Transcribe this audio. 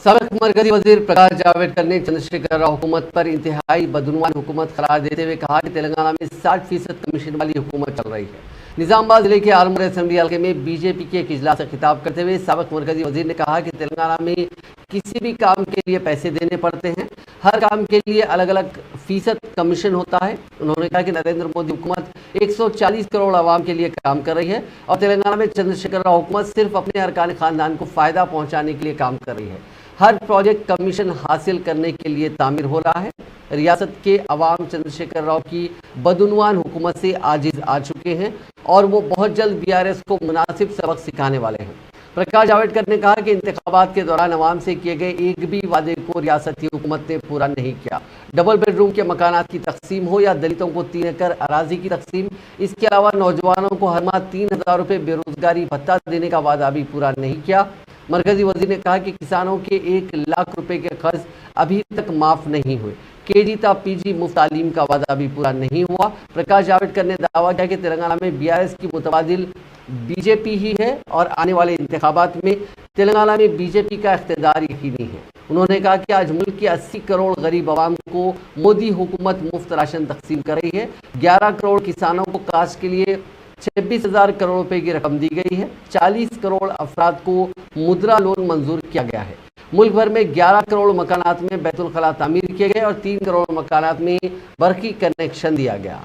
سابق مرکزی وزیر پرکاش جاویڈکر نے چندرشیکھر راؤ حکومت پر انتہائی بدعنوان حکومت قرار دیتے ہوئے کہا کہ تلنگانہ میں 60% کمیشن والی حکومت چل رہی ہے۔ نظام آباد ضلع کے آلمور اسمبلی حلقے میں بی جے پی کے ایک اجلاس سے خطاب کرتے ہوئے سابق مرکزی وزیر نے کہا کہ تلنگانہ میں کسی بھی کام کے لیے پیسے دینے پڑتے ہیں، ہر کام کے لیے الگ الگ فیصد کمیشن ہوتا ہے۔ انہوں نے کہا کہ نریندر مودی حکومت 140 کروڑ عوام کے لیے کام کر رہی ہے اور تلنگانہ میں چندرشیکھر راؤ حکومت صرف اپنے ارکان خاندان کو فائدہ پہنچانے کے لیے کام کر رہی ہے۔ ہر پروجیکٹ کمیشن حاصل کرنے کے لیے تعمیر ہو رہا ہے۔ ریاست کے عوام چندرشیکھر راؤ کی بدعنوان حکومت سے عاجز آ چکے ہیں اور وہ بہت جلد بی آر ایس کو مناسب سبق سکھانے والے ہیں۔ پرکاش جاویڈکر نے کہا کہ انتخابات کے دوران عوام سے کیے گئے ایک بھی وعدے کو ریاستی حکومت نے پورا نہیں کیا۔ ڈبل بیڈ روم کے مکانات کی تقسیم ہو یا دلتوں کو 3 ایکڑ اراضی کی تقسیم، اس کے علاوہ نوجوانوں کو ہر ماہ 3000 روپے بے روزگاری بھتہ دینے کا وعدہ بھی پورا نہیں کیا۔ مرکزی وزیر نے کہا کہ کسانوں کے 1 لاکھ روپے کے قرض ابھی تک معاف نہیں ہوئے۔ کے جی تا پی جی مفت تعلیم کا وعدہ بھی پورا نہیں ہوا۔ پرکاش جاویڈکر نے دعویٰ کیا کہ تلنگانہ میں بی آر ایس کی متبادل بی جے پی ہی ہے اور آنے والے انتخابات میں تلنگانہ میں بی جے پی کا اقتدار یقینی ہے۔ انہوں نے کہا کہ آج ملک کے 80 کروڑ غریب عوام کو مودی حکومت مفت راشن تقسیم کر رہی ہے۔ 11 کروڑ کسانوں کو کاشت کے لیے 26,000 کروڑ روپے کی رقم دی گئی ہے۔ 40 کروڑ افراد کو مدرا لون منظور کیا گیا ہے۔ ملک بھر میں 11 کروڑ مکانات میں بیت الخلاء تعمیر کیے گئے اور 3 کروڑ مکانات میں برقی کنیکشن دیا گیا۔